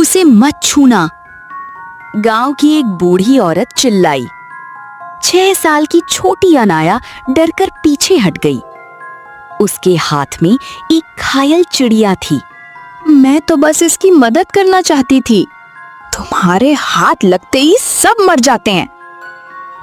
उसे मत छूना। गांव की एक बूढ़ी औरत चिल्लाई। 6 साल की छोटी अनाया डरकर पीछे हट गई। उसके हाथ में एक घायल चिड़िया थी। मैं तो बस इसकी मदद करना चाहती थी। तुम्हारे हाथ लगते ही सब मर जाते हैं।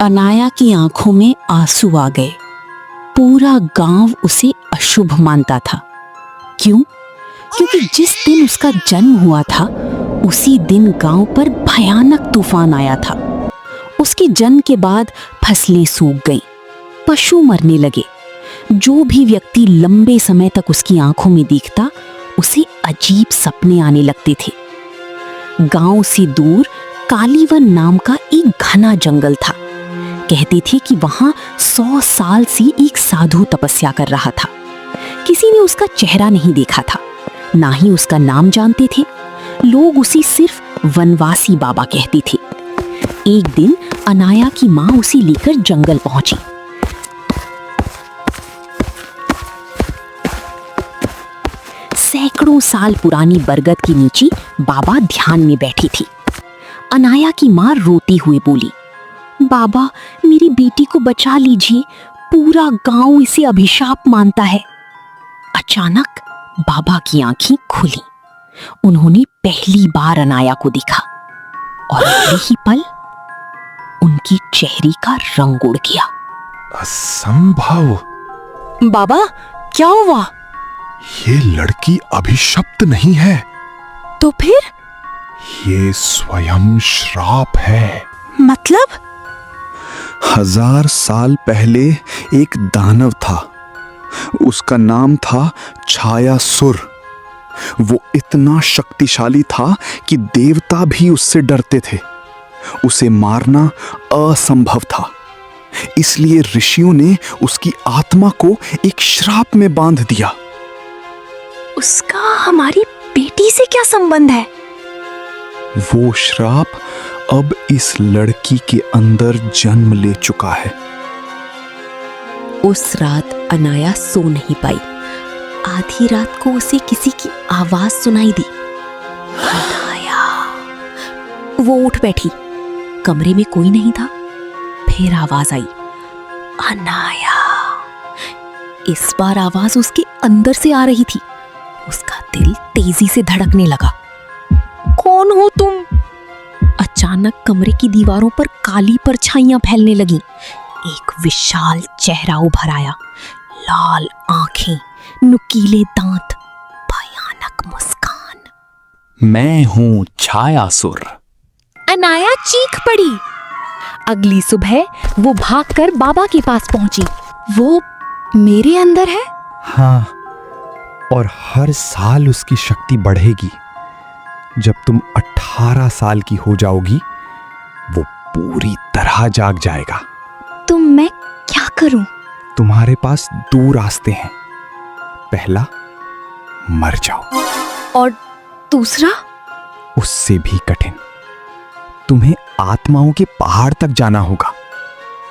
अनाया की आंखों में आंसू आ गए। पूरा गांव उसे अशुभ मानता था। क्यों? क्योंकि जिस दिन उसका जन्म हुआ था उसी दिन गांव पर भयानक तूफान आया था। उसके जन्म के बाद फसलें सूख गईं, पशु मरने लगे। जो भी व्यक्ति लंबे समय तक उसकी आंखों में दिखता उसे अजीब सपने आने लगते थे। गांव से दूर कालीवन नाम का एक घना जंगल था। कहते थे कि वहां 100 साल से एक साधु तपस्या कर रहा था। किसी ने उसका चेहरा नहीं देखा था, ना ही उसका नाम जानते थे। लोग उसे सिर्फ वनवासी बाबा कहते थे। एक दिन अनाया की माँ उसे लेकर जंगल पहुंची। सैकड़ों साल पुरानी बरगद के नीचे बाबा ध्यान में बैठी थी। अनाया की माँ रोती हुए बोली, बाबा मेरी बेटी को बचा लीजिए, पूरा गांव इसे अभिशाप मानता है। अचानक बाबा की आंखें खुली। उन्होंने पहली बार अनाया को देखा और अगले ही पल उनकी चेहरे का रंग उड़ गया। असंभव। बाबा क्या हुआ? ये लड़की अभिशप्त नहीं है, तो फिर? ये स्वयं श्राप है। मतलब? 1000 साल पहले एक दानव था। उसका नाम था छायासुर। वो इतना शक्तिशाली था कि देवता भी उससे डरते थे। उसे मारना असंभव था। इसलिए ऋषियों ने उसकी आत्मा को एक श्राप में बांध दिया। उसका हमारी बेटी से क्या संबंध है? वो श्राप अब इस लड़की के अंदर जन्म ले चुका है। उस रात अनाया सो नहीं पाई। आधी रात को उसे किसी की आवाज सुनाई दी। अनाया। वो उठ बैठी। कमरे में कोई नहीं था। फिर आवाज आई, अनाया। इस बार आवाज उसके अंदर से आ रही थी। उसका दिल तेजी से धड़कने लगा। कौन हो तुम? अचानक कमरे की दीवारों पर काली परछाइयां फैलने लगीं। एक विशाल चेहरा उभर आया। लाल आंखें, नुकीले दांत, भयानक मुस्कान। मैं हूं छायासुर। अनाया चीख पड़ी। अगली सुबह वो भागकर बाबा के पास पहुंची। वो मेरे अंदर है? हाँ, और हर साल उसकी शक्ति बढ़ेगी। जब तुम 18 साल की हो जाओगी, वो पूरी तरह जाग जाएगा। तो मैं क्या करूं? तुम्हारे पास 2 रास्ते हैं। पहला, मर जाओ। और दूसरा? उससे भी कठिन। तुम्हें आत्माओं के पहाड़ तक जाना होगा।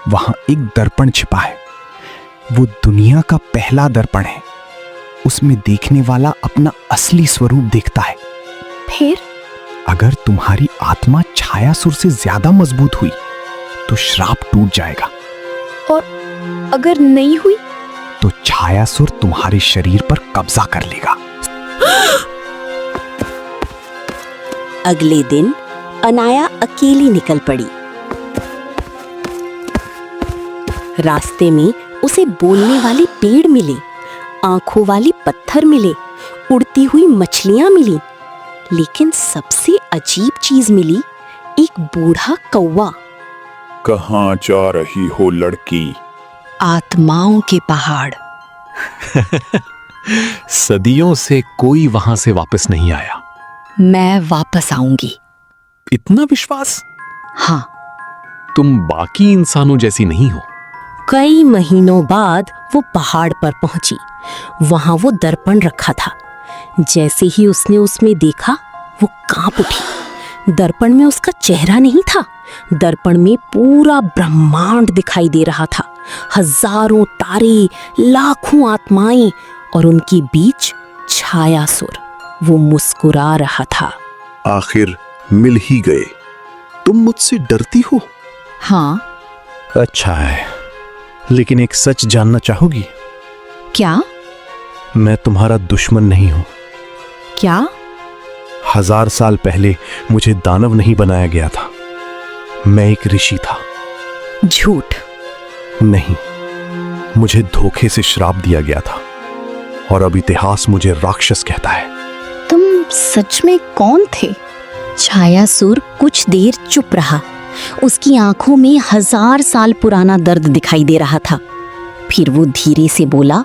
वहां एक दर्पण छिपा है। वो दुनिया का पहला दर्पण है। उसमें देखने वाला अपना असली स्वरूप देखता है। फिर? अगर तुम्हारी आत्मा छायासुर से ज्यादा मजबूत हुई तो श्राप टूट जाएगा। और अगर नहीं हुई? तो छायासुर तुम्हारे शरीर पर कब्जा कर लेगा। अगले दिन अनाया अकेली निकल पड़ी। रास्ते में उसे बोलने वाले पेड़ मिले, आंखों वाली पत्थर मिले, उड़ती हुई मछलियां मिली, लेकिन सबसे अजीब चीज मिली, एक बूढ़ा कौवा। कहाँ जा रही हो लड़की? आत्माओं के पहाड़। सदियों से कोई वहां से वापस नहीं आया। मैं वापस आऊंगी। इतना विश्वास? हाँ। तुम बाकी इंसानों जैसी नहीं हो। कई महीनों बाद वो पहाड़ पर पहुंची। वहां वो दर्पण रखा था। जैसे ही उसने उसमें देखा, वो कांप उठी। दर्पण में उसका चेहरा नहीं था। दर्पण में पूरा ब्रह्मांड दिखाई दे रहा था। हजारों तारे, लाखों आत्माएं और उनके बीच छायासुर। वो मुस्कुरा रहा था। आखिर मिल ही गए। तुम मुझसे डरती हो? हाँ। अच्छा है, लेकिन एक सच जानना चाहोगी? क्या? मैं तुम्हारा दुश्मन नहीं हूं। क्या? 1000 साल पहले मुझे दानव नहीं बनाया गया था। मैं एक ऋषि था। झूठ। नहीं, मुझे धोखे से श्राप दिया गया था और अब इतिहास मुझे राक्षस कहता है। तुम सच में कौन थे? छायासुर कुछ देर चुप रहा। उसकी आंखों में 1000 साल पुराना दर्द दिखाई दे रहा था। फिर वो धीरे से बोला,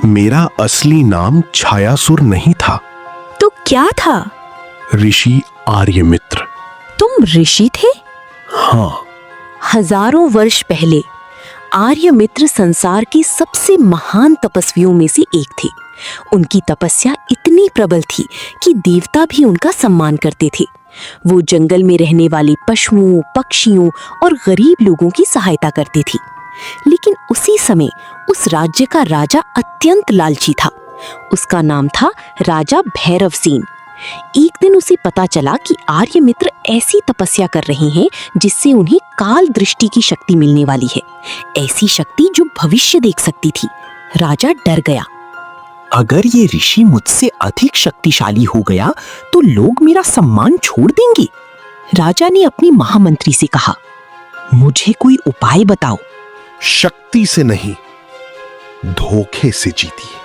मेरा असली नाम छायासुर नहीं था। तो क्या था? ऋषि आर्यमित्र। तुम ऋषि थे? हाँ। हजारों वर्ष पहले आर्यमित्र संसार के सबसे महान तपस्वियों में से एक थे। उनकी तपस्या इतनी प्रबल थी कि देवता भी उनका सम्मान करते थे। वो जंगल में रहने वाले पशुओं, पक्षियों और गरीब लोगों की सहायता करते थे। लेकिन उसी समय उस राज्य का राजा अत्यंत लालची था। उसका नाम था राजा भैरवसेन। एक दिन उसे पता चला कि आर्यमित्र ऐसी तपस्या कर रहे हैं जिससे उन्हें काल दृष्टि की शक्ति मिलने वाली है, ऐसी शक्ति जो भविष्य देख सकती थी। राजा डर गया। अगर ये ऋषि मुझसे अधिक शक्तिशाली हो गया तो लोग मेरा सम्मान छोड़ देंगे। राजा ने अपनी महामंत्री से कहा, मुझे कोई उपाय बताओ। शक्ति से नहीं, धोखे से जीतिए।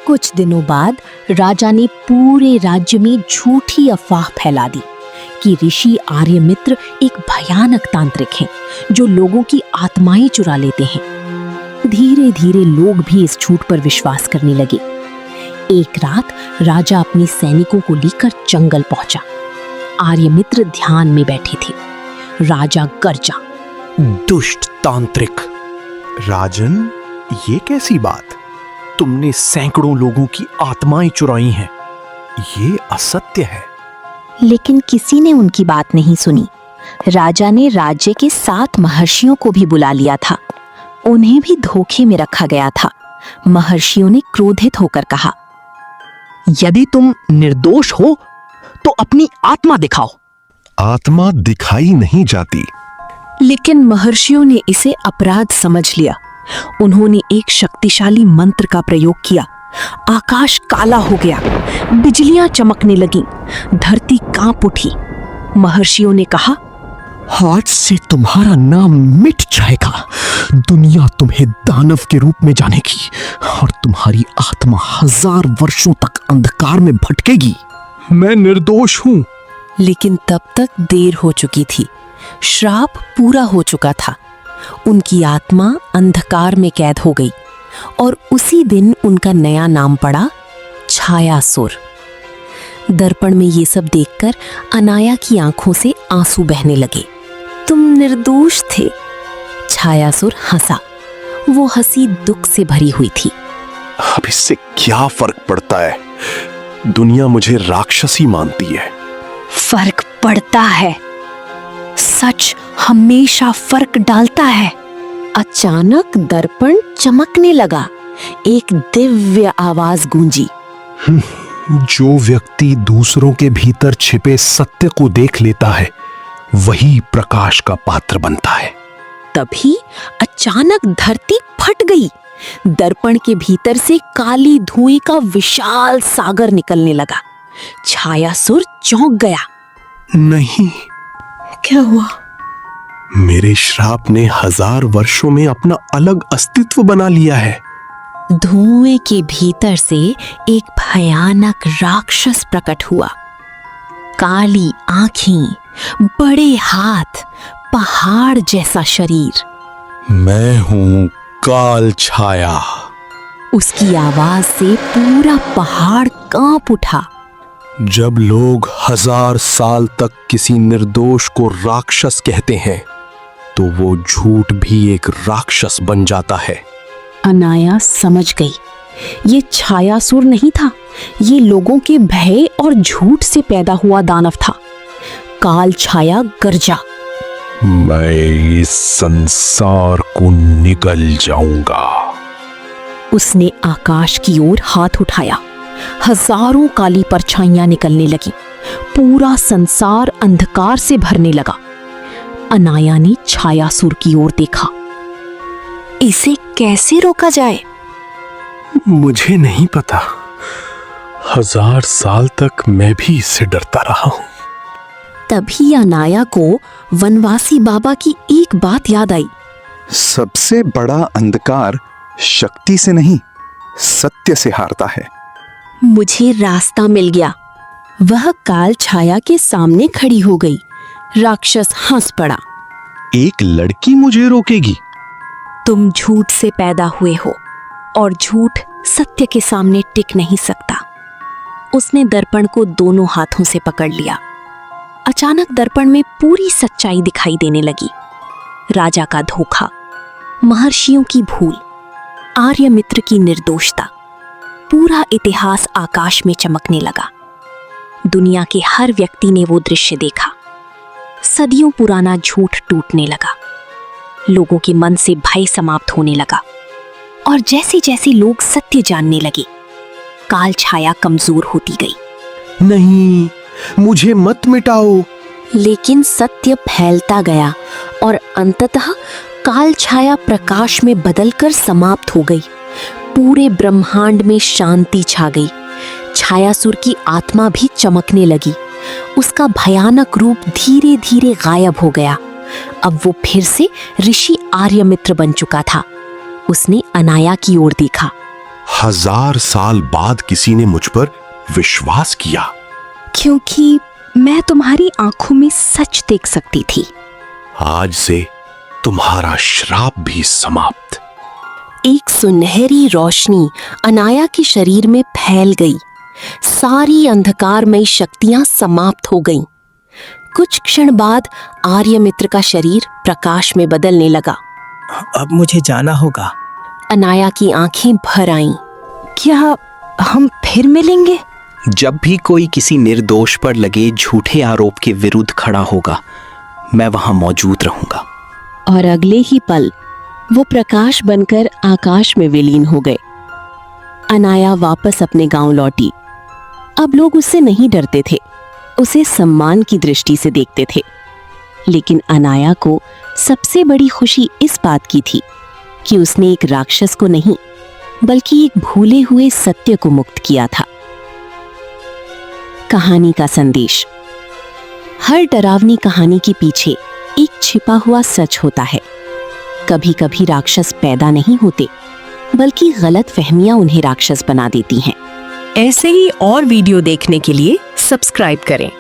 कुछ दिनों बाद राजा ने पूरे राज्य में झूठी अफवाह फैला दी कि ऋषि आर्यमित्र एक भयानक तांत्रिक हैं जो लोगों की आत्माएं चुरा लेते हैं। धीरे धीरे लोग भी इस झूठ पर विश्वास करने लगे। एक रात राजा अपने सैनिकों को लेकर जंगल पहुंचा। आर्यमित्र ध्यान में बैठे थे। राजा गर्जा, दुष्ट तांत्रिक! राजन, ये कैसी बात? तुमने सैकड़ों लोगों की आत्माएं चुराई हैं। ये असत्य है। लेकिन किसी ने उनकी बात नहीं सुनी। राजा ने राज्य के 7 महर्षियों को भी बुला लिया था। उन्हें भी धोखे में रखा गया था। महर्षियों ने क्रोधित होकर कहा, यदि तुम निर्दोष हो तो अपनी आत्मा दिखाओ। आत्मा दिखाई नहीं जाती। लेकिन महर्षियों ने इसे अपराध समझ लिया। उन्होंने एक शक्तिशाली मंत्र का प्रयोग किया। आकाश काला हो गया, बिजलियां चमकने लगीं, धरती कांप उठी। महर्षियों ने कहा, आज से तुम्हारा नाम मिट जाएगा। दुनिया तुम्हें दानव के रूप में जानेगी और तुम्हारी आत्मा 1000 वर्षों तक अंधकार में भटकेगी। मैं निर्दोष हूं। लेकिन तब तक देर हो चुकी थी। श्राप पूरा हो चुका था। उनकी आत्मा अंधकार में कैद हो गई और उसी दिन उनका नया नाम पड़ा छायासुर। दर्पण में ये सब देखकर अनाया की आंखों से आंसू बहने लगे। तुम निर्दोष थे। छायासुर हंसा। वो हंसी दुख से भरी हुई थी। अब इससे क्या फर्क पड़ता है? दुनिया मुझे राक्षसी मानती है। फर्क पड़ता है। सच हमेशा फर्क डालता है। अचानक दर्पण चमकने लगा। एक दिव्य आवाज गूंजी, जो व्यक्ति दूसरों के भीतर छिपे सत्य को देख लेता है वही प्रकाश का पात्र बनता है। तभी अचानक धरती फट गई। दर्पण के भीतर से काली धुएं का विशाल सागर निकलने लगा। छायासुर चौंक गया। नहीं, क्या हुआ? मेरे श्राप ने 1000 वर्षों में अपना अलग अस्तित्व बना लिया है। धुएं के भीतर से एक भयानक राक्षस प्रकट हुआ। काली आंखें, बड़े हाथ, पहाड़ जैसा शरीर। मैं हूं काल छाया। उसकी आवाज से पूरा पहाड़ कांप उठा। जब लोग 1000 साल तक किसी निर्दोष को राक्षस कहते हैं तो वो झूठ भी एक राक्षस बन जाता है। अनाया समझ गई, ये छायासुर नहीं था, ये लोगों के भय और झूठ से पैदा हुआ दानव था। काल छाया गर्जा, मैं इस संसार को निगल जाऊंगा। उसने आकाश की ओर हाथ उठाया। हजारों काली परछाइयां निकलने लगी। पूरा संसार अंधकार से भरने लगा। अनाया ने छायासुर की ओर देखा। इसे कैसे रोका जाए? मुझे नहीं पता। 1000 साल तक मैं भी इससे डरता रहा हूं। तभी अनाया को वनवासी बाबा की एक बात याद आई। सबसे बड़ा अंधकार शक्ति से नहीं, सत्य से हारता है। मुझे रास्ता मिल गया। वह काल छाया के सामने खड़ी हो गई। राक्षस हंस पड़ा। एक लड़की मुझे रोकेगी? तुम झूठ से पैदा हुए हो और झूठ सत्य के सामने टिक नहीं सकता। उसने दर्पण को दोनों हाथों से पकड़ लिया। अचानक दर्पण में पूरी सच्चाई दिखाई देने लगी। राजा का धोखा, महर्षियों की भूल, आर्यमित्र की निर्दोषता। पूरा इतिहास आकाश में चमकने लगा। दुनिया के हर व्यक्ति ने वो दृश्य देखा। सदियों पुराना झूठ टूटने लगा। लोगों के मन से भय समाप्त होने लगा और जैसे जैसे लोग सत्य जानने लगे, काल छाया कमजोर होती गई। नहीं, मुझे मत मिटाओ। लेकिन सत्य फैलता गया और अंततः काल छाया प्रकाश में बदलकर समाप्त हो गई। पूरे ब्रह्मांड में शांति छा गई। छायासुर की आत्मा भी चमकने लगी। उसका भयानक रूप धीरे धीरे गायब हो गया। अब वो फिर से ऋषि आर्यमित्र बन चुका था। उसने अनाया की ओर देखा। 1000 साल बाद किसी ने मुझ पर विश्वास किया। क्योंकि मैं तुम्हारी आंखों में सच देख सकती थी। आज से तुम्हारा श्राप भी समाप्त। एक सुनहरी रोशनी अनाया के शरीर में फैल गई। सारी अंधकारमयी शक्तियां समाप्त हो गईं। कुछ क्षण बाद आर्यमित्र का शरीर प्रकाश में बदलने लगा। अब मुझे जाना होगा। अनाया की आंखें भर आईं। क्या हम फिर मिलेंगे? जब भी कोई किसी निर्दोष पर लगे झूठे आरोप के विरुद्ध खड़ा होगा, मैं वहां मौजूद रहूंगा। और अगले ही पल वो प्रकाश बनकर आकाश में विलीन हो गए। अनाया वापस अपने गांव लौटी। अब लोग उससे नहीं डरते थे, उसे सम्मान की दृष्टि से देखते थे। लेकिन अनाया को सबसे बड़ी खुशी इस बात की थी कि उसने एक राक्षस को नहीं, बल्कि एक भूले हुए सत्य को मुक्त किया था। कहानी का संदेश: हर डरावनी कहानी के पीछे एक छिपा हुआ सच होता है। कभी कभी राक्षस पैदा नहीं होते, बल्कि गलत फहमियां उन्हें राक्षस बना देती हैं। ऐसे ही और वीडियो देखने के लिए सब्सक्राइब करें।